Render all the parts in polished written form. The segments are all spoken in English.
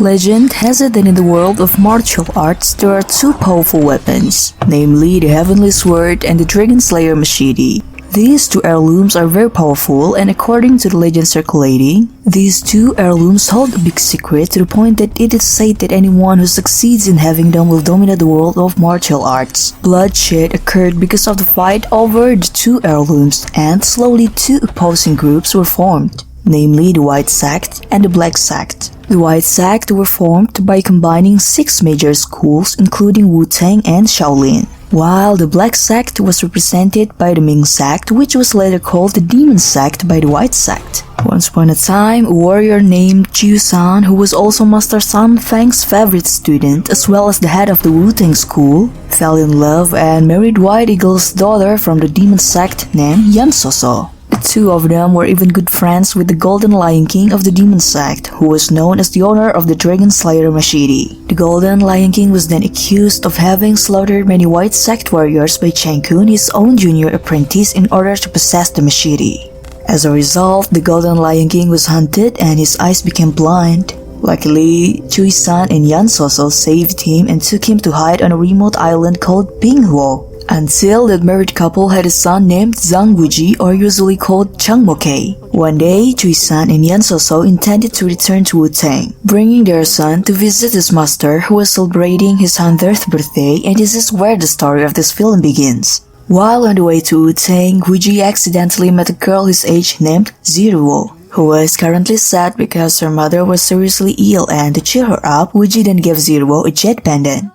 Legend has it that in the world of martial arts, there are two powerful weapons, namely the Heavenly Sword and the Dragon Slayer machete. These two heirlooms are very powerful, and according to the legend circulating, these two heirlooms hold a big secret to the point that it is said that anyone who succeeds in having them will dominate the world of martial arts. Bloodshed occurred because of the fight over the two heirlooms, and slowly two opposing groups were formed, namely the White Sect and the Black Sect. The White Sect were formed by combining 6 major schools including Wu-Tang and Shaolin, while the Black Sect was represented by the Ming Sect, which was later called the Demon Sect by the White Sect. Once upon a time, a warrior named Chu-san, who was also Master Sun Fang's favorite student as well as the head of the Wu-Tang school, fell in love and married White Eagle's daughter from the Demon Sect named Yan Soso. The two of them were even good friends with the Golden Lion King of the Demon Sect, who was known as the owner of the Dragon Slayer machete. The Golden Lion King was then accused of having slaughtered many White Sect warriors by Chang-kun, his own junior apprentice, in order to possess the machete. As a result, the Golden Lion King was hunted and his eyes became blind. Luckily, Chui-san and Yan Soso saved him and took him to hide on a remote island called Binghuo, until that married couple had a son named Zhang Wuji, or usually called Chang Mokei. One day, Chui-san and Yan Soso intended to return to Wu-Tang, bringing their son to visit his master who was celebrating his 100th birthday, and this is where the story of this film begins. While on the way to Wu-Tang, Wuji accidentally met a girl his age named Ziruo, who was currently sad because her mother was seriously ill, and to cheer her up, Wuji then gave Ziruo a jet pendant.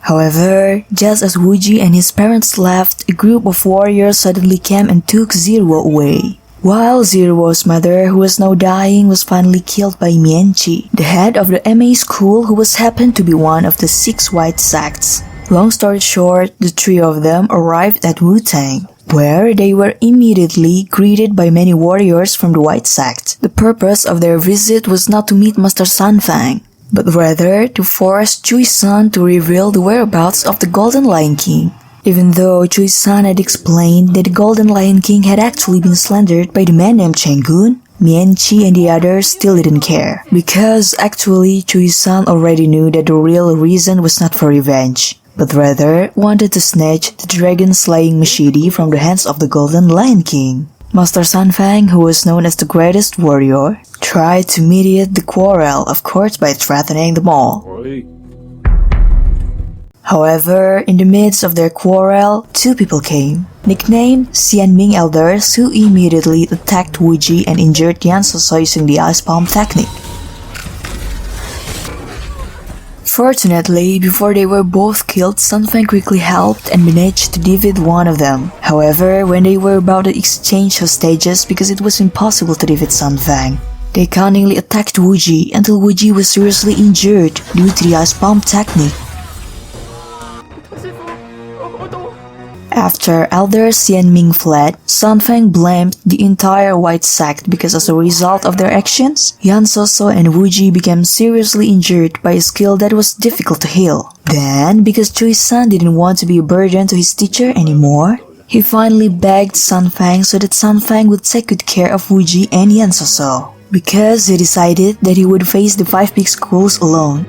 However, just as Wuji and his parents left, a group of warriors suddenly came and took Ziruo away. While Ziruo's mother, who was now dying, was finally killed by Mienchi, the head of the MA school, who was happened to be one of the 6 White Sects. Long story short, the 3 of them arrived at Wu-Tang, where they were immediately greeted by many warriors from the White Sect. The purpose of their visit was not to meet Master Sun Fang, but rather to force Chui-san to reveal the whereabouts of the Golden Lion King. Even though Chui-san had explained that the Golden Lion King had actually been slandered by the man named Chang-kun, Mienchi and the others still didn't care, because actually Chui-san already knew that the real reason was not for revenge, but rather wanted to snatch the dragon-slaying machete from the hands of the Golden Lion King. Master Sun Fang, who was known as the greatest warrior, tried to mediate the quarrel, of course by threatening them all. However, in the midst of their quarrel, 2 people came, nicknamed Xianming Elders, who immediately attacked Wuji and injured Yan Soso using the ice palm technique. Fortunately, before they were both killed, Sun Fang quickly helped and managed to defeat one of them. However, when they were about to exchange hostages because it was impossible to defeat Sun Fang, they cunningly attacked Wuji until Wuji was seriously injured due to the ice palm technique. After Elder Xianming fled, Sun Fang blamed the entire White Sect because as a result of their actions, Yan Soso and Wuji became seriously injured by a skill that was difficult to heal. Then, because Chui-san didn't want to be a burden to his teacher anymore, he finally begged Sun Fang so that Sun Fang would take good care of Wuji and Yan Soso, because he decided that he would face the 5 big schools alone.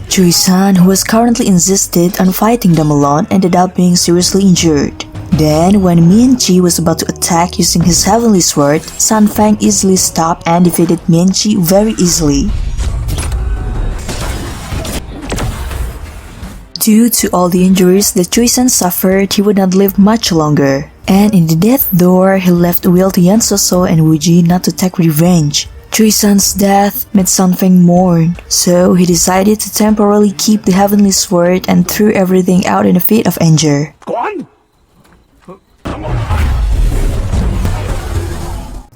Chui-san, who was currently insisted on fighting them alone, ended up being seriously injured. Then, when Mienchi was about to attack using his Heavenly Sword, Sun Fang easily stopped and defeated Mienchi very easily. Due to all the injuries that Chui-san suffered, he would not live much longer. And in the death door, he left a will to Yan Soso and Wuji not to take revenge. Chui-san's death made Sun Fang mourn, so he decided to temporarily keep the Heavenly Sword and threw everything out in a fit of anger.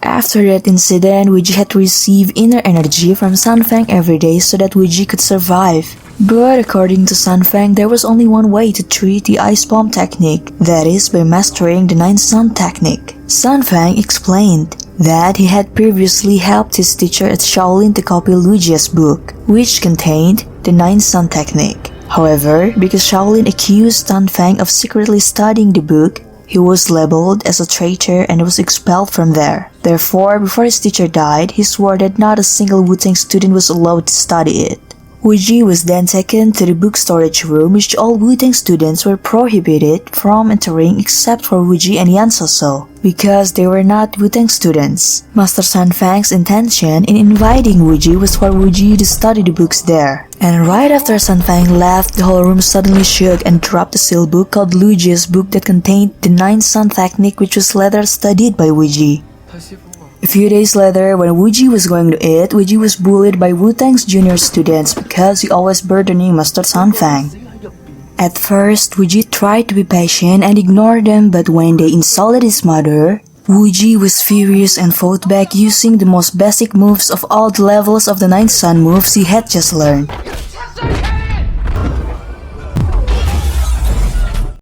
After that incident, Wuji had to receive inner energy from Sun Fang every day so that Wuji could survive. But according to Sun Fang, there was only one way to treat the ice palm technique, that is by mastering the 9 sun technique. Sun Fang explained that he had previously helped his teacher at Shaolin to copy Lujia's book, which contained the 9 sun technique. However, because Shaolin accused Sun Fang of secretly studying the book, He was labeled as a traitor and was expelled from there. Therefore, before his teacher died, he swore that not a single Wu-Tang student was allowed to study it. Wu-Ji was then taken to the book storage room, which all Wu-Tang students were prohibited from entering except for Wu-Ji and Yan So-So, because they were not Wu-Tang students. Master Sun Fang's intention in inviting Wu-Ji was for Wu-Ji to study the books there. And right after Sun Fang left, the whole room suddenly shook and dropped a sealed book called Lu-Ji's book that contained the 9 Sun technique, which was later studied by Wu-Ji. A few days later, when Wu-Ji was going to eat, Wu-Ji was bullied by Wu-Tang's junior students because he always burdening Master Sun Fang. At first, Wu-Ji tried to be patient and ignore them, but when they insulted his mother, Wu-Ji was furious and fought back using the most basic moves of all the levels of the 9 Sun moves he had just learned.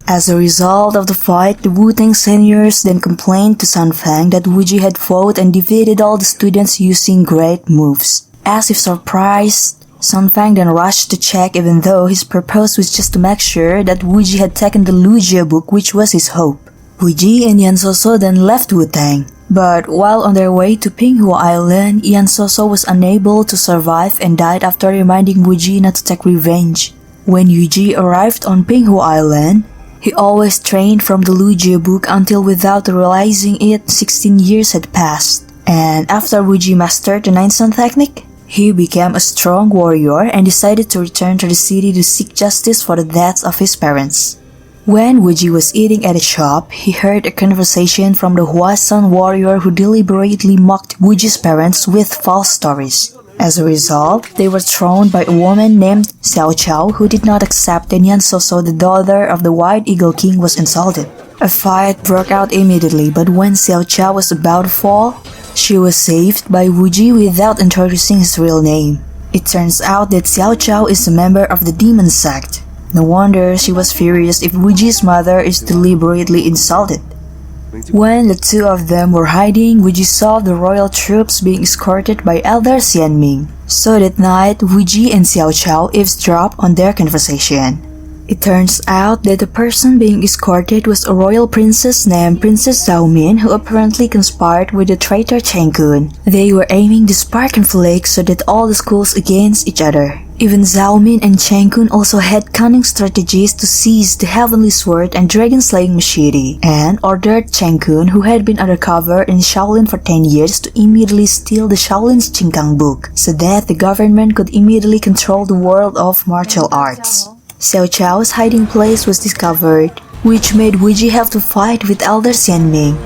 As a result of the fight, the Wu-Tang seniors then complained to Sun Fang that Wu-Ji had fought and defeated all the students using great moves. As if surprised, Sun Fang then rushed to check, even though his purpose was just to make sure that Wu-Ji had taken the Lu-Jie book, which was his hope. Wu-Ji and Yan So-So then left Wu-Tang. But while on their way to Pinghu Island, Yan So-So was unable to survive and died after reminding Wu-Ji not to take revenge. When Wu-Ji arrived on Pinghu Island, he always trained from the Lu-Jie book until without realizing it, 16 years had passed. And after Wu-Ji mastered the 9 Sun technique, he became a strong warrior and decided to return to the city to seek justice for the deaths of his parents. When Wu-Ji was eating at a shop, he heard a conversation from the Hua Sun warrior who deliberately mocked Wu-Ji's parents with false stories. As a result, they were thrown by a woman named Xiao Chao who did not accept that Yan So-So, the daughter of the White Eagle King, was insulted. A fight broke out immediately, but when Xiao Chao was about to fall, she was saved by Wu-Ji without introducing his real name. It turns out that Xiao Chao is a member of the demon sect. No wonder she was furious if Wu-Ji's mother is deliberately insulted. When the two of them were hiding, Wu-Ji saw the royal troops being escorted by Elder Xianming. So that night, Wu-Ji and Xiao Chao eavesdropped on their conversation. It turns out that the person being escorted was a royal princess named Princess Zhao Min, who apparently conspired with the traitor Cheng Kun. They were aiming to spark conflict so that all the schools against each other. Even Zhao Min and Cheng Kun also had cunning strategies to seize the heavenly sword and dragon-slaying machete, and ordered Cheng Kun, who had been undercover in Shaolin for 10 years, to immediately steal the Shaolin's Qinggang book, so that the government could immediately control the world of martial arts. Xiao Chao's hiding place was discovered, which made Wu-Ji have to fight with Elder Xianming.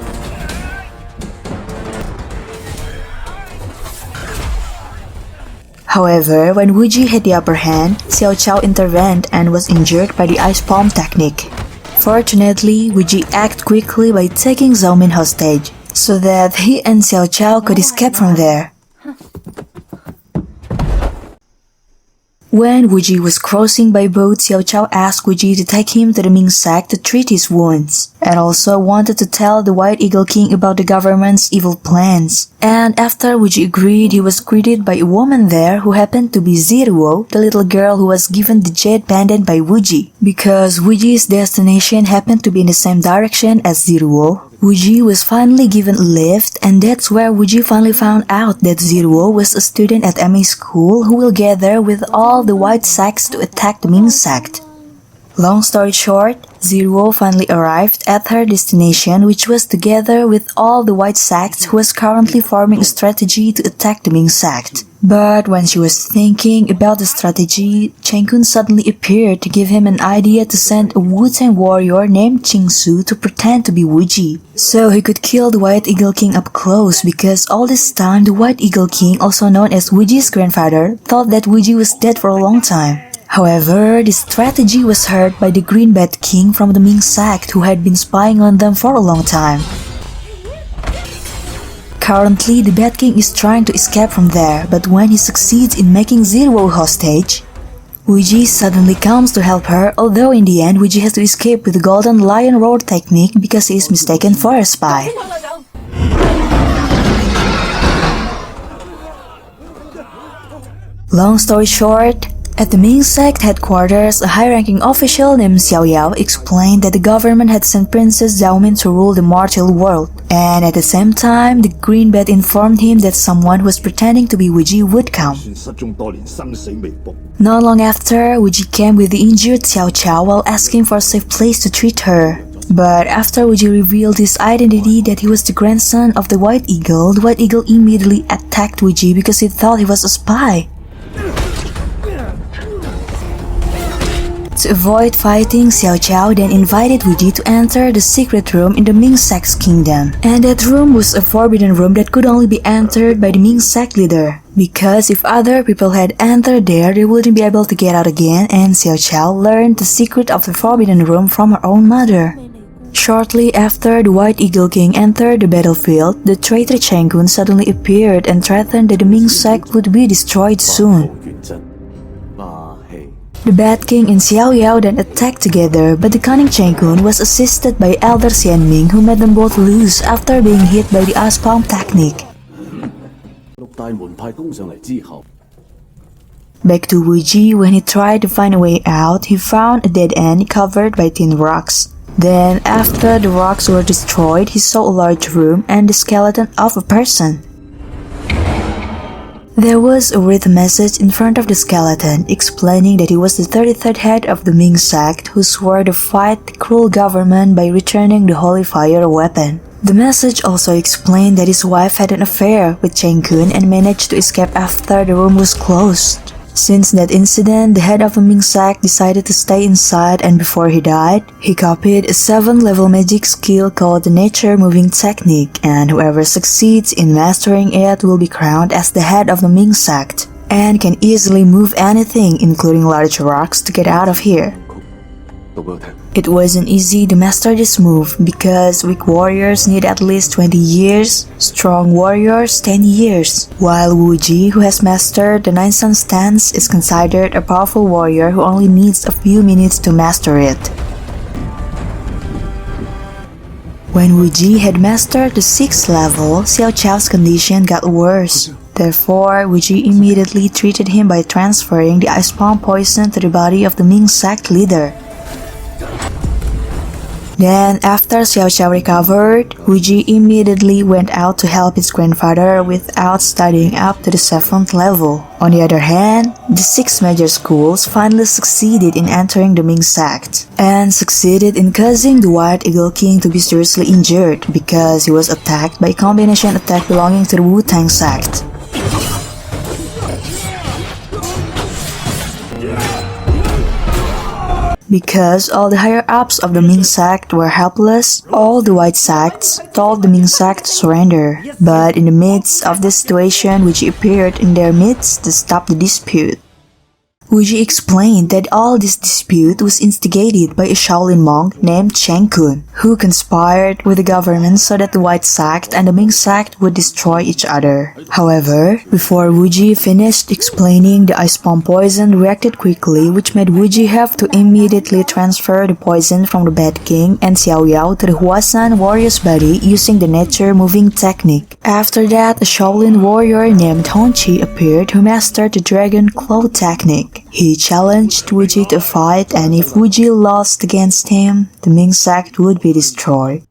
However, when Wu-Ji had the upper hand, Xiao Chao intervened and was injured by the ice palm technique. Fortunately, Wu-Ji acted quickly by taking Zhao Min hostage, so that he and Xiao Chao could escape from there. When Wu-Ji was crossing by boat, Xiao Chao asked Wu-Ji to take him to the Ming sect to treat his wounds, and also wanted to tell the White Eagle King about the government's evil plans. And after Wu-Ji agreed, he was greeted by a woman there who happened to be Ziruo, the little girl who was given the jade pendant by Wu-Ji. Because Wu-Ji's destination happened to be in the same direction as Ziruo, Wu-Ji was finally given a lift, and that's where Wu-Ji finally found out that Ziruo was a student at MA school who will gather with all the white sects to attack the Ming sect. Long story short, Ziruo finally arrived at her destination, which was together with all the white sects who was currently forming a strategy to attack the Ming sect. But when she was thinking about the strategy, Cheng Kun suddenly appeared to give him an idea to send a Wu-Tang warrior named Ching Su to pretend to be Wu-Ji, so he could kill the White Eagle King up close, because all this time the White Eagle King, also known as Wu-Ji's grandfather, thought that Wu-Ji was dead for a long time. However, this strategy was heard by the Green Bat King from the Ming sect, who had been spying on them for a long time. Currently, the Bat King is trying to escape from there, but when he succeeds in making Ziruo hostage, Wu-Ji suddenly comes to help her, although in the end Wu-Ji has to escape with the Golden Lion Roar technique because he is mistaken for a spy. Long story short, At the Ming sect headquarters, a high-ranking official named Xiao Yao explained that the government had sent Princess Xiaomin to rule the martial world, and at the same time, the Green Bat informed him that someone who was pretending to be Wu Ji would come. Not long after, Wu Ji came with the injured Xiao Chao while asking for a safe place to treat her. But after Wu Ji revealed his identity that he was the grandson of the White Eagle, the White Eagle immediately attacked Wu Ji because he thought he was a spy. To avoid fighting, Xiao Chao then invited Wu Ji to enter the secret room in the Ming sect's kingdom. And that room was a forbidden room that could only be entered by the Ming sect leader. Because if other people had entered there, they wouldn't be able to get out again, and Xiao Chao learned the secret of the forbidden room from her own mother. Shortly after the White Eagle King entered the battlefield, the traitor Chang Kun suddenly appeared and threatened that the Ming sect would be destroyed soon. The Bat King and Xiao Yao then attacked together, but the cunning Chang Kun was assisted by Elder Xian Ming, who made them both lose after being hit by the ice palm technique. Back to Wu Ji, when he tried to find a way out, he found a dead end covered by thin rocks. Then, after the rocks were destroyed, he saw a large room and the skeleton of a person. There was a written message in front of the skeleton explaining that he was the 33rd head of the Ming sect who swore to fight the cruel government by returning the holy fire weapon. The message also explained that his wife had an affair with Chang Kun and managed to escape after the room was closed. Since that incident, the head of the Ming sect decided to stay inside, and before he died, he copied a 7-level magic skill called the Nature Moving Technique, and whoever succeeds in mastering it will be crowned as the head of the Ming sect, and can easily move anything, including large rocks, to get out of here. It wasn't easy to master this move because weak warriors need at least 20 years, strong warriors 10 years, while Wu Ji, who has mastered the 9 Sun stance, is considered a powerful warrior who only needs a few minutes to master it. When Wu Ji had mastered the 6th level, Xiao Chao's condition got worse. Therefore, Wu Ji immediately treated him by transferring the ice palm poison to the body of the Ming sect leader. Then, after Xiao Chao recovered, Wu Ji immediately went out to help his grandfather without studying up to the 7th level. On the other hand, the 6 major schools finally succeeded in entering the Ming sect, and succeeded in causing the White Eagle King to be seriously injured because he was attacked by a combination attack belonging to the Wu-Tang sect. Because all the higher-ups of the Ming sect were helpless, all the white sects told the Ming sect to surrender. But in the midst of this situation, Wu Ji appeared in their midst to stop the dispute. Wu Ji explained that all this dispute was instigated by a Shaolin monk named Chang Kun, who conspired with the government so that the White sect and the Ming sect would destroy each other. However, before Wu Ji finished explaining, the ice palm poison reacted quickly, which made Wu Ji have to immediately transfer the poison from the Bat King and Xiao Yao to the Huasan warrior's body using the nature moving technique. After that, a Shaolin warrior named Hongqi appeared who mastered the Dragon Claw technique. He challenged Wu Ji to a fight, and if Wu Ji lost against him, the Ming sect would be destroyed.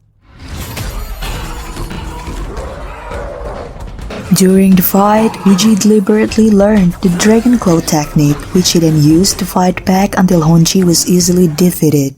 During the fight, Wu Ji deliberately learned the Dragon Claw technique, which he then used to fight back until Hongqi was easily defeated.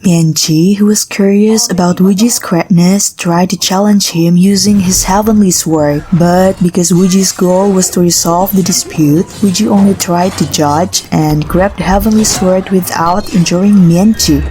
Mian Qi, who was curious about Wu Ji's greatness, tried to challenge him using his heavenly sword, but because Wu Ji's goal was to resolve the dispute, Wu Ji only tried to judge and grabbed the heavenly sword without injuring Mian Qi.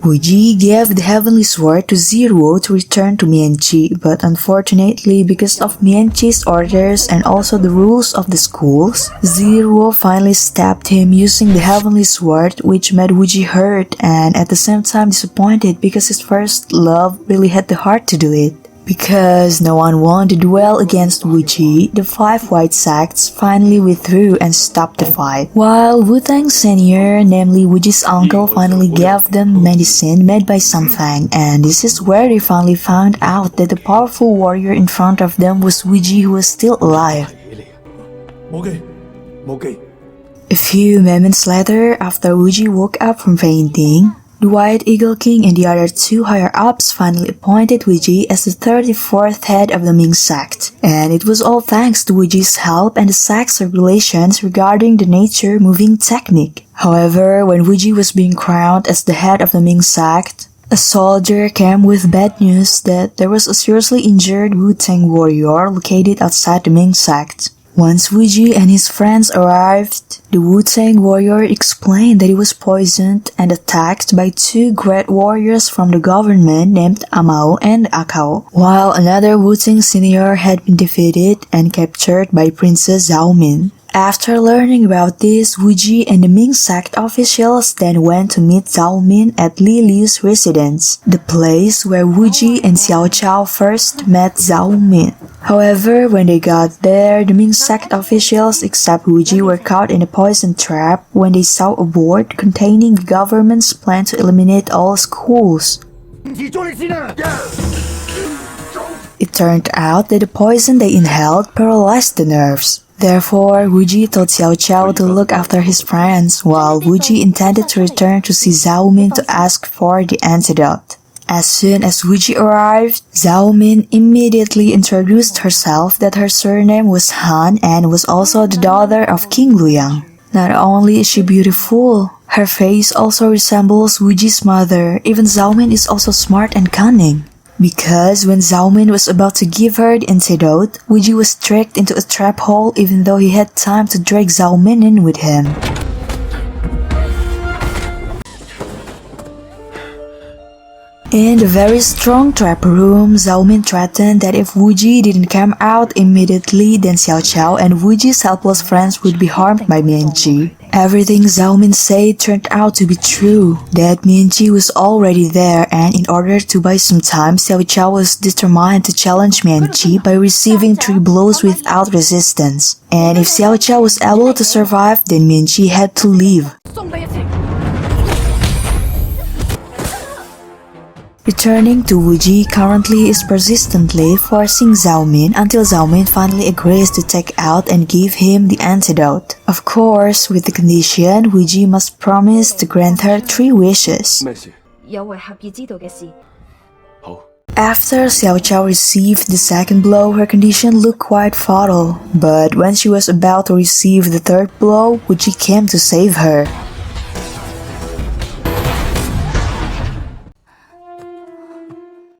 Wu Ji gave the heavenly sword to Ziruo to return to Mian Qi, but unfortunately, because of Mian Qi's orders and also the rules of the schools, Ziruo finally stabbed him using the heavenly sword, which made Wu Ji hurt and at the same time disappointed because his first love really had the heart to do it. Because no one wanted to duel against Wuji, the 5 white sects finally withdrew and stopped the fight. While Wu-Tang Senior, namely Wuji's uncle, finally gave them medicine made by Sun Fang, and this is where they finally found out that the powerful warrior in front of them was Wuji, who was still alive. A few moments later, after Wuji woke up from fainting, the White Eagle King and the other 2 higher-ups finally appointed Wuji as the 34th head of the Ming sect. And it was all thanks to Wuji's help and the sect's regulations regarding the nature moving technique. However, when Wuji was being crowned as the head of the Ming sect, a soldier came with bad news that there was a seriously injured Wu-Tang warrior located outside the Ming sect. Once Wuji and his friends arrived, the Wu-Tang warrior explained that he was poisoned and attacked by 2 great warriors from the government named Amao and Akao, while another Wu-Tang senior had been defeated and captured by Princess Zhao Min. After learning about this, Wuji and the Ming sect officials then went to meet Zhao Min at Li Liu's residence, the place where Wuji and Xiao Chao first met Zhao Min. However, when they got there, the Ming sect officials except Wuji were caught in a poison trap when they saw a board containing the government's plan to eliminate all schools. It turned out that the poison they inhaled paralyzed the nerves. Therefore, Wuji told Xiao Chao to look after his friends, while Wuji intended to return to see Zhao Min to ask for the antidote. As soon as Wuji arrived, Zhao Min immediately introduced herself that her surname was Han and was also the daughter of King Luyang. Not only is she beautiful, her face also resembles Wuji's mother. Even Zhao Min is also smart and cunning. Because when Zhao Min was about to give her the antidote, Wuji was tricked into a trap hole even though he had time to drag Zhao Min in with him. In the very strong trap room, Zhao Min threatened that if Wuji didn't come out immediately, then Xiao Chao and Wuji's helpless friends would be harmed by Mianji. Everything Zhao Min said turned out to be true, that Mianji was already there, and in order to buy some time, Xiao Chao was determined to challenge Mianji by receiving 3 blows without resistance. And if Xiao Chao was able to survive, then Mianji had to leave. Returning to Wuji currently is persistently forcing Zhao Min until Zhao Min finally agrees to take out and give him the antidote. Of course, with the condition Wuji must promise to grant her 3 wishes. After Xiao Chao received the 2nd blow, her condition looked quite fatal. But when she was about to receive the 3rd blow, Wuji came to save her.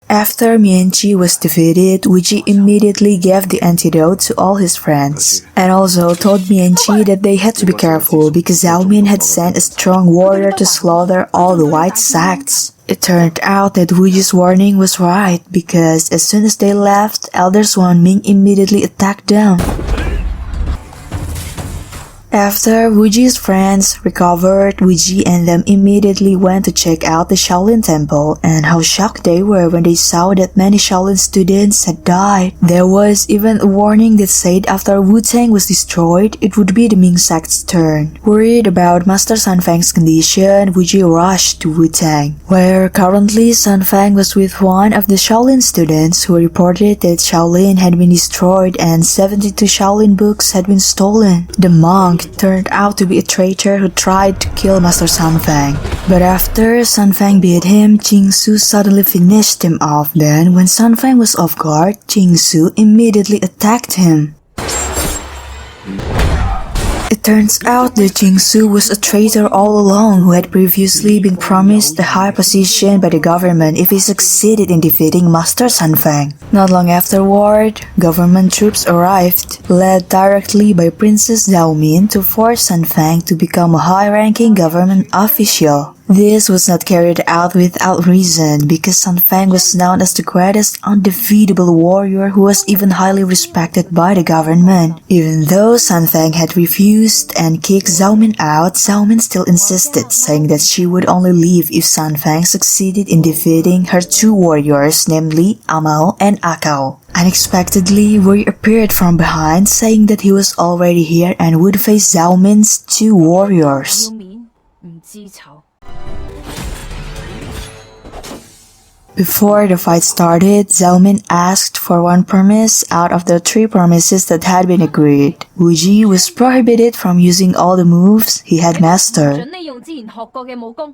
After Mianji was defeated, Wuji immediately gave the antidote to all his friends, and also told Mianji that they had to be careful because Zhao Min had sent a strong warrior to slaughter all the white sects. It turned out that Wuji's warning was right because as soon as they left, Elder Swan Ming immediately attacked them. After Wuji's friends recovered, Wuji and them immediately went to check out the Shaolin Temple, and how shocked they were when they saw that many Shaolin students had died. There was even a warning that said after Wu-Tang was destroyed, it would be the Ming sect's turn. Worried about Master Sun Fang's condition, Wuji rushed to Wu-Tang, where currently Sun Fang was with one of the Shaolin students who reported that Shaolin had been destroyed and 72 Shaolin books had been stolen. The monk turned out to be a traitor who tried to kill Master Sun Fang. But after Sun Fang beat him, Jingsu suddenly finished him off. Then, when Sun Fang was off guard, Jingsu immediately attacked him. It turns out that Jingsu was a traitor all along who had previously been promised a high position by the government if he succeeded in defeating Master Sun Fang. Not long afterward, government troops arrived, led directly by Princess Zhao Min to force Sun Fang to become a high-ranking government official. This was not carried out without reason because Sun Fang was known as the greatest undefeatable warrior who was even highly respected by the government. Even though Sun Fang had refused and kicked Zhao Min out, Zhao Min still insisted, saying that she would only leave if Sun Fang succeeded in defeating her two warriors, namely Amao and Akao. Unexpectedly, Wei appeared from behind, saying that he was already here and would face Zhao Min's two warriors. Before the fight started, Zhao Min asked for one promise out of the three promises that had been agreed. Wu Ji was prohibited from using all the moves he had mastered.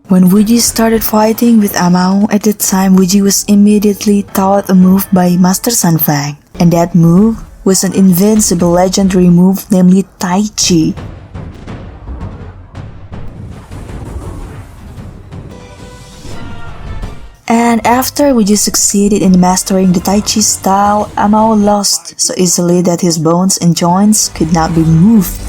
When Wu Ji started fighting with Amao, at that time Wu Ji was immediately taught a move by Master Sun Fang, and that move was an invincible legendary move, namely Tai Chi. And after Wu Ji succeeded in mastering the Tai Chi style, Amao lost so easily that his bones and joints could not be moved.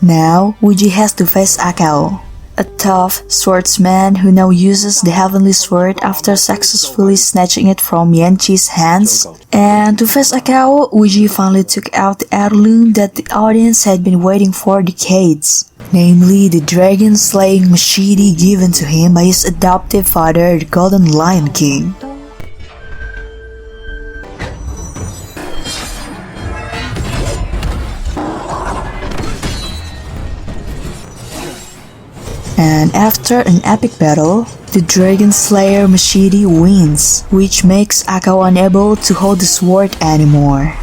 Now, Wu Ji has to face Akao, a tough swordsman who now uses the heavenly sword after successfully snatching it from Yan Qi's hands. And to face Akao, Wu Ji finally took out the heirloom that the audience had been waiting for decades, namely the dragon-slaying machete given to him by his adoptive father, the Golden Lion King. And after an epic battle, the Dragon Slayer machete wins, which makes Akao unable to hold the sword anymore.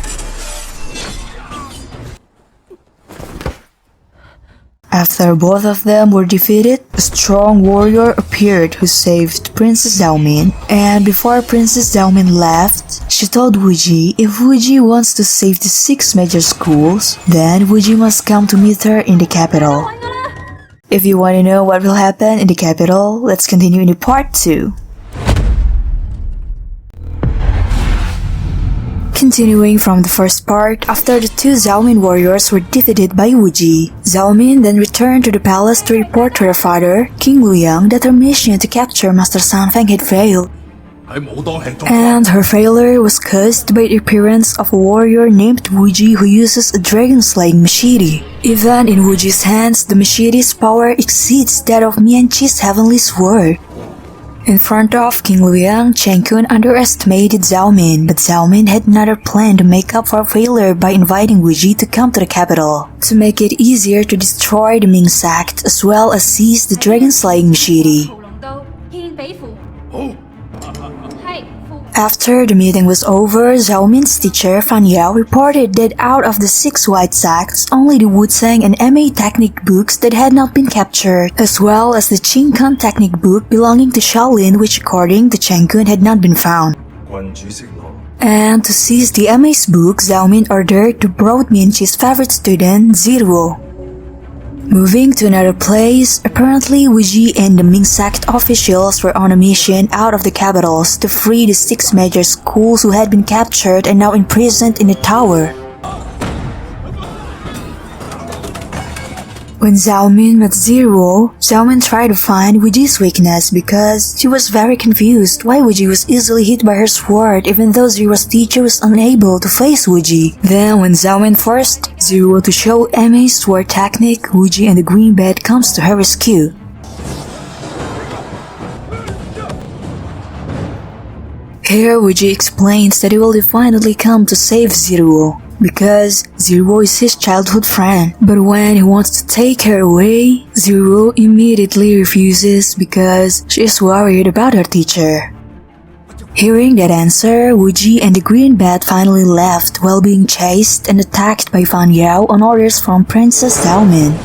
After both of them were defeated, a strong warrior appeared who saved Princess Zhao Min, and before Princess Zhao Min left, she told Wu Ji if Wu Ji wants to save the 6 major schools, then Wu Ji must come to meet her in the capital. If you want to know what will happen in the capital, let's continue in the part 2. Continuing from the first part, after the 2 Zhao Min warriors were defeated by Wu Ji, Zhao Min then returned to the palace to report to her father, King Luyang, that her mission to capture Master Sun Fang had failed. And her failure was caused by the appearance of a warrior named Wu Ji who uses a dragon-slaying machete. Even in Wu Ji's hands, the machete's power exceeds that of Mian Chi's heavenly sword. In front of King Luyang, Chen Kun underestimated Zhao Min, but Zhao Min had another plan to make up for failure by inviting Wu Ji to come to the capital, to make it easier to destroy the Ming sect as well as seize the dragon-slaying machete. After the meeting was over, Zhao Min's teacher Fan Yao reported that out of the 6 white sacks, only the Wutsang and MA technique books that had not been captured, as well as the Qingkan technique book belonging to Shaolin, which according to Chen Kun had not been found. And to seize the MA's book, Zhao Min ordered to brought Mian Chi's favorite student, Ziruo. Moving to another place, apparently Wu Ji and the Ming sect officials were on a mission out of the capitals to free the 6 major schools who had been captured and now imprisoned in the tower. When Zhao Min met Ziruo, Zhao Min tried to find Wu Ji's weakness because she was very confused why Wu Ji was easily hit by her sword even though Ziruo's teacher was unable to face Wu Ji. Then when Zhao Min forced Ziruo to show MA's sword technique, Wu Ji and the green bed comes to her rescue. Here Wu Ji explains that he will definitely come to save Ziruo, because Ziruo is his childhood friend. But when he wants to take her away, Ziruo immediately refuses because she is worried about her teacher. Hearing that answer, Wu Ji and the green bat finally left while being chased and attacked by Fan Yao on orders from Princess Zhao Min.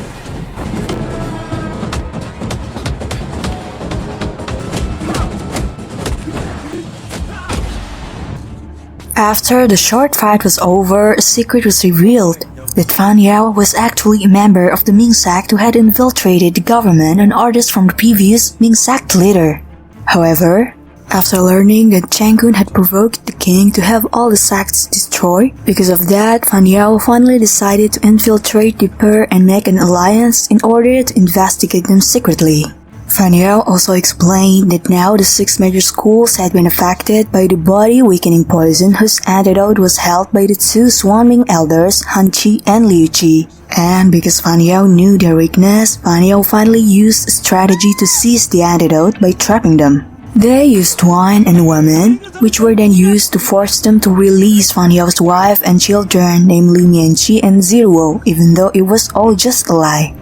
After the short fight was over, a secret was revealed that Fan Yao was actually a member of the Ming sect who had infiltrated the government on orders from the previous Ming sect leader. However, After learning that Chang Kun had provoked the king to have all the sects destroyed, because of that, Fan Yao finally decided to infiltrate deeper and make an alliance in order to investigate them secretly. Fan Yao also explained that now the 6 major schools had been affected by the body-weakening poison whose antidote was held by the 2 swarming elders Han Chi and Liu Qi. And because Fan Yao knew their weakness, Fan Yao finally used a strategy to seize the antidote by trapping them. They used wine and women, which were then used to force them to release Fan Yao's wife and children, namely Mian Qi and Zero, even though it was all just a lie.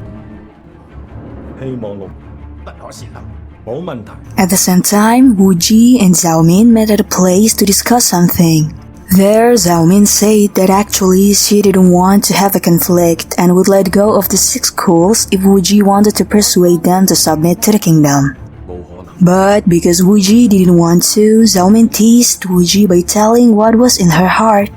At the same time, Wu Ji and Zhao Min met at a place to discuss something. There, Zhao Min said that actually she didn't want to have a conflict and would let go of the 6 schools if Wu Ji wanted to persuade them to submit to the kingdom. But because Wu Ji didn't want to, Zhao Min teased Wu Ji by telling what was in her heart.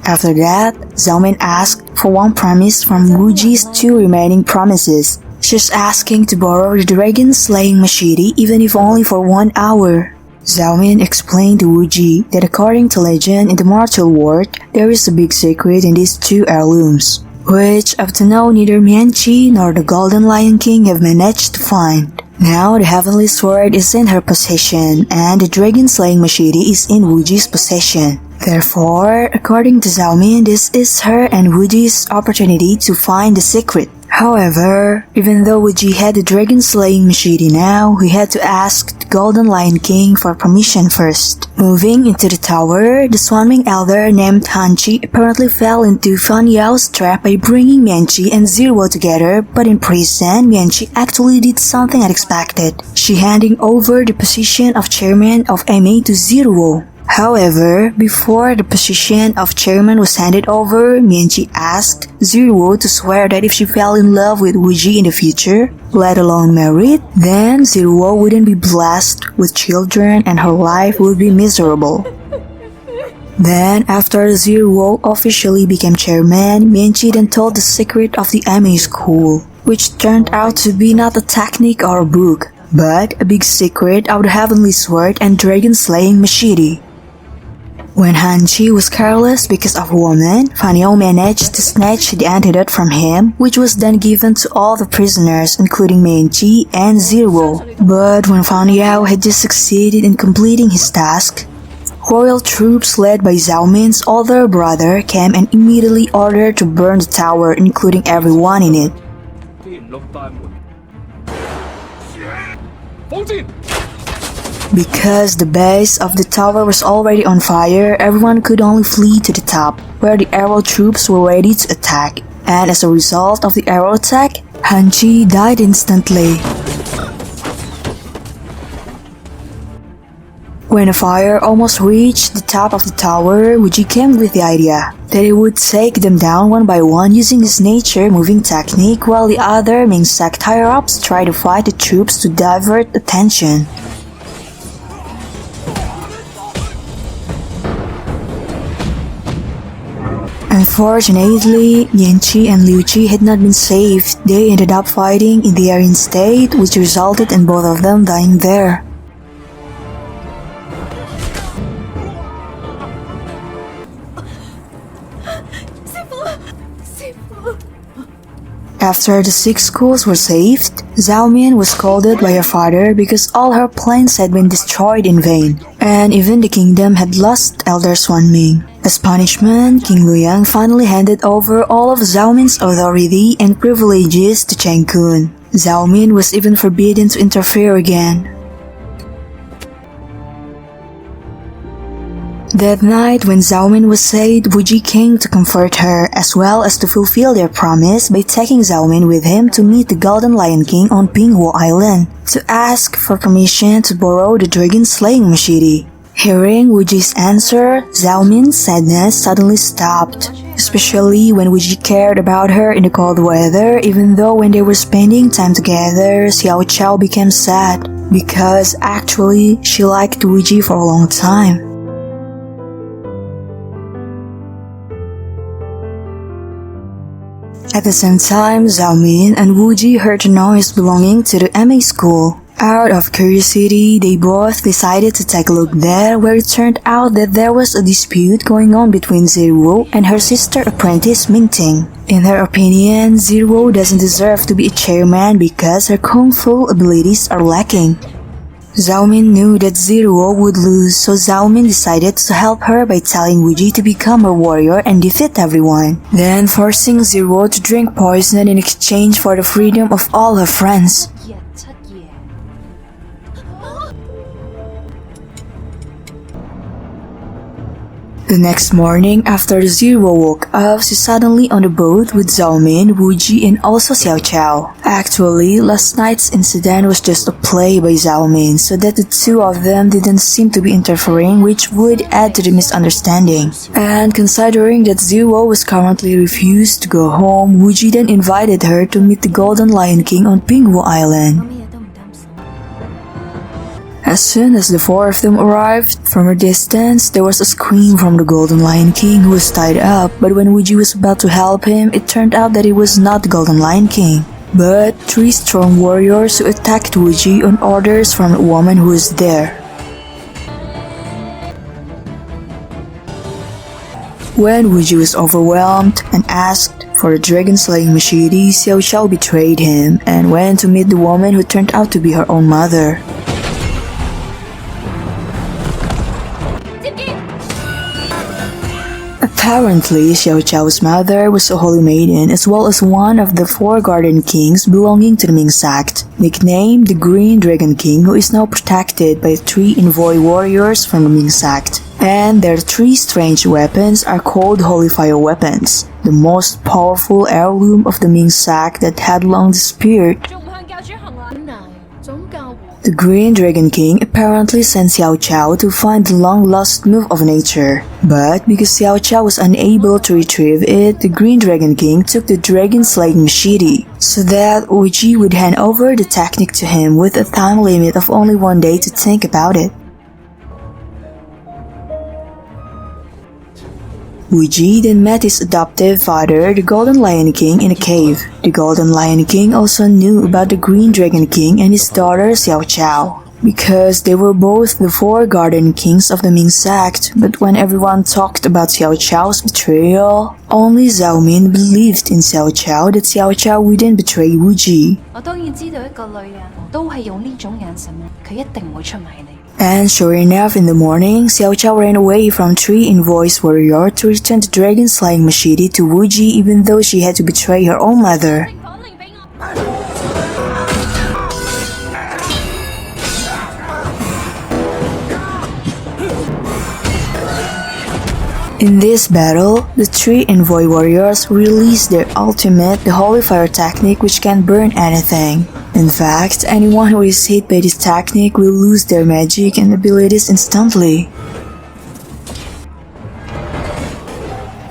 After that, Zhao Min asked for one promise from Wu Ji's 2 remaining promises. She's asking to borrow the dragon-slaying machete even if only for 1 hour. Zhao Min explained to Wu Ji that according to legend in the martial world, there is a big secret in these 2 heirlooms, which up to now neither Mian Qi nor the Golden Lion King have managed to find. Now the heavenly sword is in her possession and the dragon-slaying machete is in Wu Ji's possession. Therefore, according to Zhao Min, this is her and Wu Ji's opportunity to find the secret. However, even though Wu Ji had the dragon-slaying machete now, he had to ask the Golden Lion King for permission first. Moving into the tower, the swarming elder named Han Chi apparently fell into Fan Yao's trap by bringing Mian Qi and Zero together, but in prison, Mian Qi actually did something unexpected. She handing over the position of chairman of MA to Zero. However, before the position of chairman was handed over, Mian Qi asked Zero to swear that if she fell in love with Wu Ji in the future, let alone married, then Zero wouldn't be blessed with children and her life would be miserable. Then, after Zero officially became chairman, Mian Qi then told the secret of the MA school, which turned out to be not a technique or a book, but a big secret of the heavenly sword and dragon-slaying machete. When Han Chi was careless because of a woman, Fan Yao managed to snatch the antidote from him, which was then given to all the prisoners, including Mian Qi and Zero. But when Fan Yao had just succeeded in completing his task, royal troops led by Zhao Min's older brother came and immediately ordered to burn the tower, including everyone in it. Because the base of the tower was already on fire, everyone could only flee to the top, where the arrow troops were ready to attack. And as a result of the arrow attack, Han Chi died instantly. When the fire almost reached the top of the tower, Wu Ji came with the idea that he would take them down one by one using his nature-moving technique, while the other Ming sect higher-ups tried to fight the troops to divert attention. Unfortunately, Mian Qi and Liu Qi had not been saved. They ended up fighting in the air instead, which resulted in both of them dying there. After the 6 schools were saved, Zhao Min was scolded by her father because all her plans had been destroyed in vain, and even the kingdom had lost Elder Swan Ming. As punishment, King Luyang finally handed over all of Zhao Min's authority and privileges to Chang Kun. Zhao Min was even forbidden to interfere again. That night, when Zhao Min was saved, Wu Ji came to comfort her, as well as to fulfill their promise by taking Zhao Min with him to meet the Golden Lion King on Pinghuo Island, to ask for permission to borrow the dragon-slaying machete. Hearing Wu Ji's answer, Zhao Min's sadness suddenly stopped, especially when Wu Ji cared about her in the cold weather, even though when they were spending time together, Xiao Chao became sad, because actually she liked Wu Ji for a long time. At the same time, Zhao Min and Wu Ji heard a noise belonging to the MA school. Out of curiosity, they both decided to take a look there, where it turned out that there was a dispute going on between Ziruo and her sister apprentice Mingting. In her opinion, Ziruo doesn't deserve to be a chairman because her kung fu abilities are lacking. Zhao Min knew that Ziruo would lose, so Zhao Min decided to help her by telling Wu Ji to become her warrior and defeat everyone, then forcing Ziruo to drink poison in exchange for the freedom of all her friends. The next morning, after Ziruo woke up, she's suddenly on the boat with Zhao Min, Wu Ji, and also Xiao Qiao. Actually, last night's incident was just a play by Zhao Min, so that the two of them didn't seem to be interfering, which would add to the misunderstanding. And considering that Ziruo was currently refused to go home, Wu Ji then invited her to meet the Golden Lion King on Pingwu Island. As soon as the four of them arrived, from a distance, there was a scream from the Golden Lion King who was tied up, but when Wu Ji was about to help him, it turned out that it was not the Golden Lion King, but three strong warriors who attacked Wu Ji on orders from the woman who was there. When Wu Ji was overwhelmed and asked for the dragon-slaying machete, Xiao Qiao betrayed him and went to meet the woman who turned out to be her own mother. Apparently, Xiao Qiao's mother was a holy maiden as well as one of the four garden kings belonging to the Ming sect, nicknamed the Green Dragon King, who is now protected by three envoy warriors from the Ming sect. And their three strange weapons are called Holy Fire weapons, the most powerful heirloom of the Ming sect that had long disappeared. The Green Dragon King apparently sent Xiao Qiao to find the long-lost move of nature. But because Xiao Qiao was unable to retrieve it, the Green Dragon King took the dragon-slaying machete, so that Wu Ji would hand over the technique to him with a time limit of only 1 day to think about it. Wu Ji then met his adoptive father, the Golden Lion King, in a cave. The Golden Lion King also knew about the Green Dragon King and his daughter Xiao Qiao, because they were both the four garden kings of the Ming sect, but when everyone talked about Xiao Qiao's betrayal, only Zhao Min believed in Xiao Qiao that Xiao Qiao wouldn't betray Wu Ji. And sure enough, in the morning, Xiao Qiao ran away from three envoys warrior to return the dragon-slaying machete to Wu Ji, even though she had to betray her own mother. In this battle, the three envoy warriors released their ultimate, the Holy Fire technique, which can burn anything. In fact, anyone who is hit by this technique will lose their magic and abilities instantly.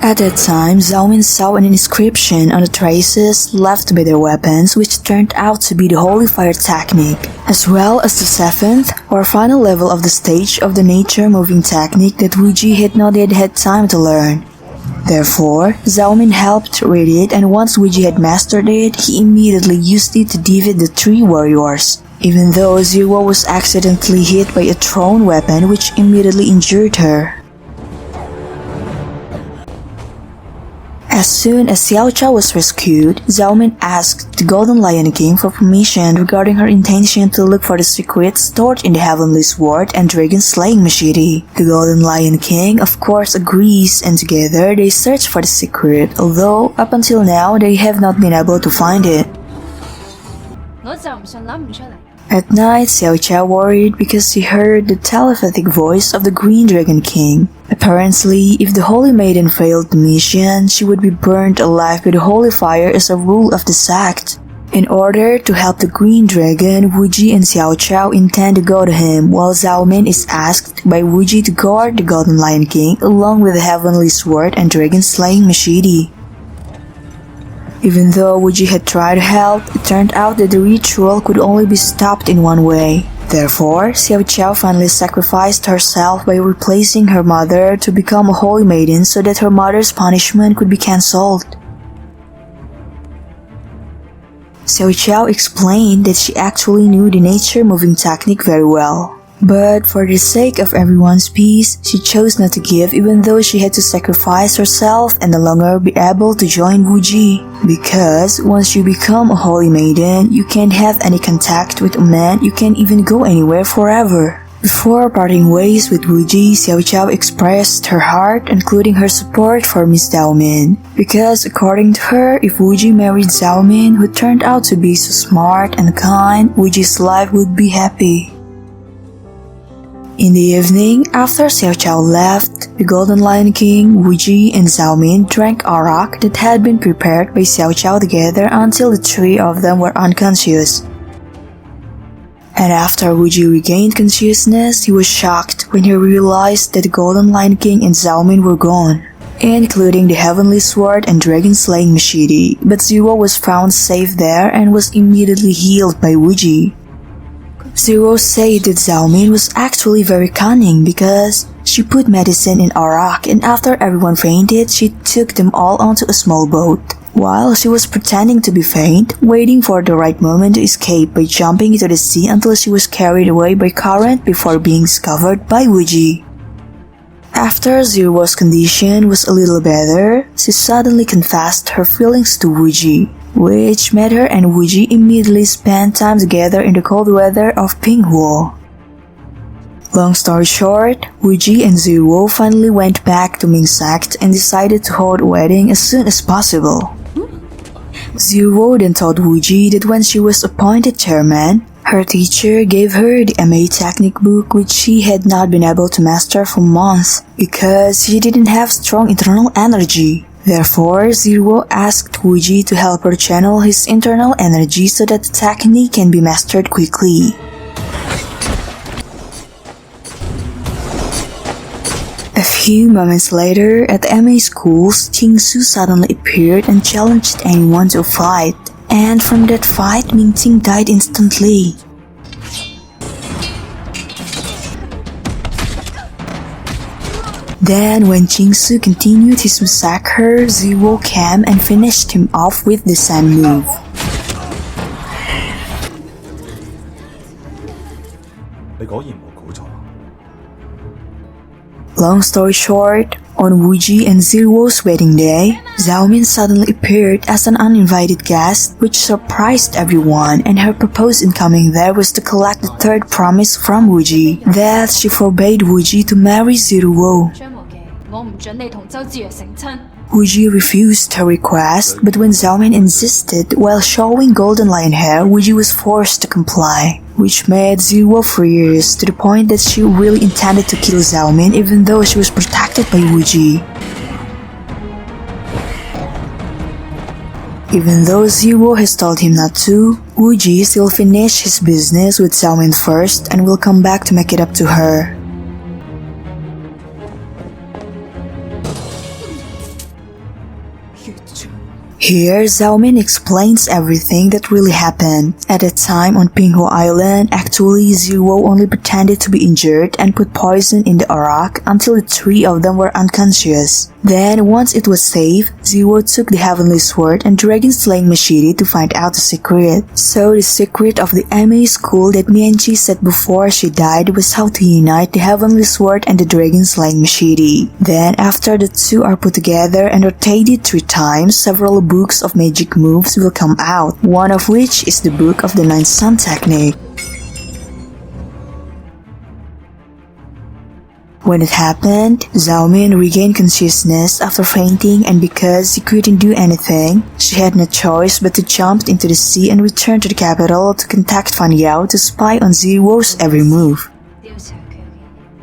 At that time, Zhao Min saw an inscription on the traces left by their weapons, which turned out to be the Holy Fire technique, as well as the 7th or final level of the stage of the nature moving technique that Wu Ji had not yet had time to learn. Therefore, Zhao Min helped read it, and once Wu Ji had mastered it, he immediately used it to defeat the three warriors, even though Ziruo was accidentally hit by a thrown weapon which immediately injured her. As soon as Xiao Qiao was rescued, Zhao Min asked the Golden Lion King for permission regarding her intention to look for the secret stored in the Heavenly Sword and Dragon-slaying machete. The Golden Lion King of course agrees, and together they search for the secret, although up until now they have not been able to find it. At night, Xiao Qiao worried because she heard the telepathic voice of the Green Dragon King. Apparently, if the Holy Maiden failed the mission, she would be burned alive by the Holy Fire as a rule of the sect. In order to help the Green Dragon, Wu Ji and Xiao Qiao intend to go to him, while Zhao Min is asked by Wu Ji to guard the Golden Lion King along with the Heavenly Sword and Dragon-slaying machete. Even though Wu Ji had tried to help, it turned out that the ritual could only be stopped in one way. Therefore, Xiao Qiao finally sacrificed herself by replacing her mother to become a holy maiden so that her mother's punishment could be cancelled. Xiao Qiao explained that she actually knew the nature moving technique very well. But for the sake of everyone's peace, she chose not to give even though she had to sacrifice herself and no longer be able to join Wu Ji. Because once you become a holy maiden, you can't have any contact with a man, you can't even go anywhere forever. Before parting ways with Wu Ji, Xiao Qiao expressed her heart, including her support for Miss Zhao Min. Because according to her, if Wu Ji married Zhao Min, who turned out to be so smart and kind, Wu Ji's life would be happy. In the evening, after Xiao Qiao left, the Golden Lion King, Wu Ji, and Zhao Min drank arak that had been prepared by Xiao Qiao together until the three of them were unconscious. And after Wu Ji regained consciousness, he was shocked when he realized that the Golden Lion King and Zhao Min were gone, including the Heavenly Sword and dragon-slaying machete, but Zero was found safe there and was immediately healed by Wu Ji. Zero said that Zhao Min was actually very cunning because she put medicine in arak, and after everyone fainted, she took them all onto a small boat. While she was pretending to be faint, waiting for the right moment to escape by jumping into the sea until she was carried away by current before being discovered by Wu Ji. After Zero's condition was a little better, she suddenly confessed her feelings to Wu Ji, which made her and Wu Ji immediately spend time together in the cold weather of Pinghuo. Long story short, Wu Ji and Zero finally went back to Ming sect and decided to hold a wedding as soon as possible. Zero then told Wu Ji that when she was appointed chairman, her teacher gave her the MA technique book which she had not been able to master for months because she didn't have strong internal energy. Therefore, Zero asked Wu Ji to help her channel his internal energy so that the technique can be mastered quickly. A few moments later, at the MA schools, Qingsu suddenly appeared and challenged anyone to a fight. And from that fight, Mingting died instantly. Then, when Qingsu continued his massacre, Zero came and finished him off with the same move. Long story short, on Wu Ji and Zero's wedding day, Zhao Min suddenly appeared as an uninvited guest, which surprised everyone, and her purpose in coming there was to collect the third promise from Wu Ji, that she forbade Wu Ji to marry Zero. Wu Ji refused her request, but when Zhao Min insisted while showing golden lion hair, Wu Ji was forced to comply, which made Zero furious to the point that she really intended to kill Zhao Min even though she was protected by Wu Ji. Even though Zero has told him not to, Wu Ji still finished his business with Zhao Min first and will come back to make it up to her. Here, Zhao Min explains everything that really happened. At the time on Pinghu Island, actually Zero only pretended to be injured and put poison in the arak until the three of them were unconscious. Then, once it was safe, Zero took the Heavenly Sword and dragon-slaying machete to find out the secret. So the secret of the MA school that Mianchi said before she died was how to unite the Heavenly Sword and the dragon-slaying machete. Then, after the two are put together and rotated 3 times, several books of magic moves will come out, one of which is the Book of the Ninth Sun technique. When it happened, Zhao Min regained consciousness after fainting, and because she couldn't do anything, she had no choice but to jump into the sea and return to the capital to contact Fan Yao to spy on Zero's every move.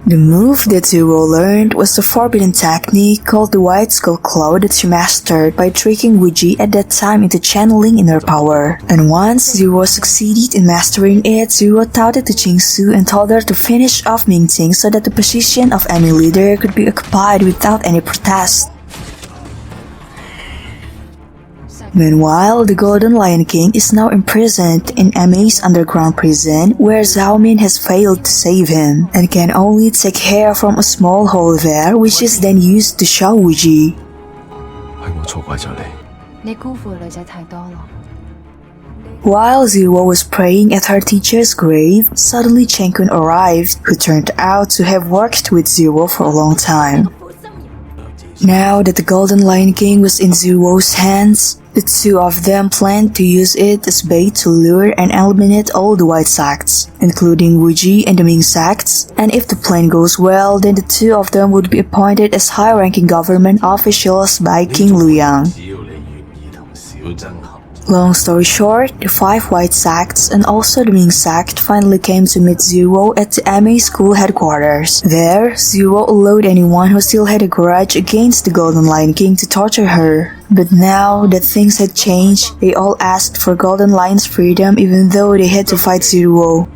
The move that Zero learned was the forbidden technique called the White Skull Claw that she mastered by tricking Wu Ji at that time into channeling inner power. And once Zero succeeded in mastering it, Zero touted to Qingsu and told her to finish off Mingting so that the position of MA leader could be occupied without any protest. Meanwhile, the Golden Lion King is now imprisoned in MA's underground prison where Zhao Min has failed to save him and can only take hair from a small hole there, which is then used to show Wu Ji. While Zero was praying at her teacher's grave, suddenly Changkun arrived, who turned out to have worked with Zero for a long time. Now that the Golden Lion King was in Zero's hands, the two of them planned to use it as bait to lure and eliminate all the white sects, including Wuji and the Ming sects, and if the plan goes well, then the two of them would be appointed as high-ranking government officials by King Luyang. Long story short, the 5 white sects and also the Ming sect finally came to meet Zero at the MA school headquarters. There, Zero allowed anyone who still had a grudge against the Golden Lion King to torture her. But now that things had changed, they all asked for Golden Lion's freedom even though they had to fight Zero.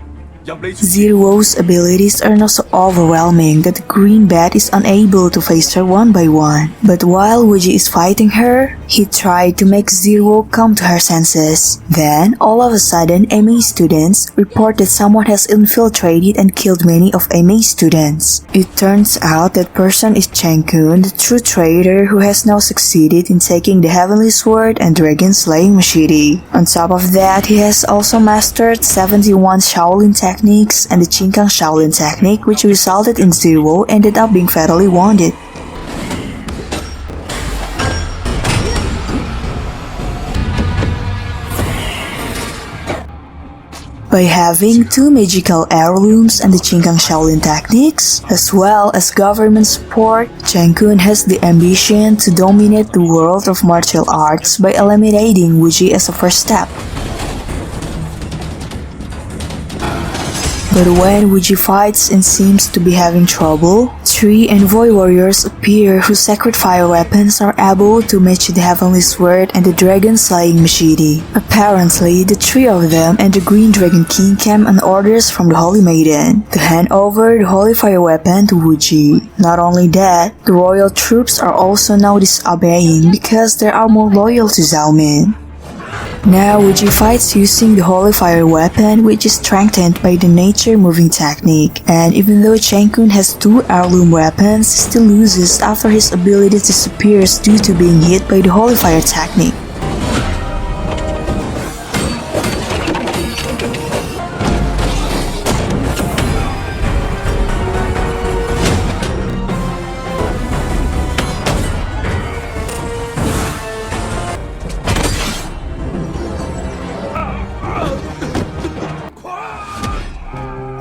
Zero's abilities are not so overwhelming that the green bat is unable to face her one by one. But while Wuji is fighting her, he tried to make Zero come to her senses. Then, all of a sudden, MA students report that someone has infiltrated and killed many of MA students. It turns out that person is Changkun, the true traitor who has now succeeded in taking the Heavenly Sword and Dragon Slaying Machete. On top of that, he has also mastered 71 Shaolin techniques and the Chinkang Shaolin technique, which resulted in Zero ended up being fatally wounded. By having 2 magical heirlooms and the Chinkang Shaolin techniques, as well as government support, Changkun has the ambition to dominate the world of martial arts by eliminating Wuji as a first step. But when Wuji fights and seems to be having trouble, 3 envoy warriors appear whose sacred fire weapons are able to match the Heavenly Sword and the Dragon Slaying Machete. Apparently, the 3 of them and the Green Dragon King came on orders from the Holy Maiden to hand over the Holy Fire weapon to Wuji. Not only that, the royal troops are also now disobeying because they are more loyal to Zhao Min. Now Wuji fights using the Holy Fire weapon, which is strengthened by the nature moving technique, and even though Changkun has 2 heirloom weapons, he still loses after his ability disappears due to being hit by the Holy Fire technique.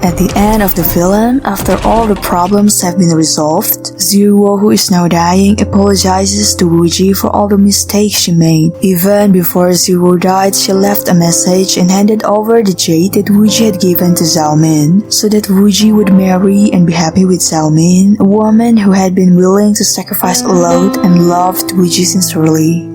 At the end of the film, after all the problems have been resolved, Zero, who is now dying, apologizes to Wuji for all the mistakes she made. Even before Zero died, she left a message and handed over the jade that Wuji had given to Zhao Min, so that Wuji would marry and be happy with Zhao Min, a woman who had been willing to sacrifice a lot and loved Wuji sincerely.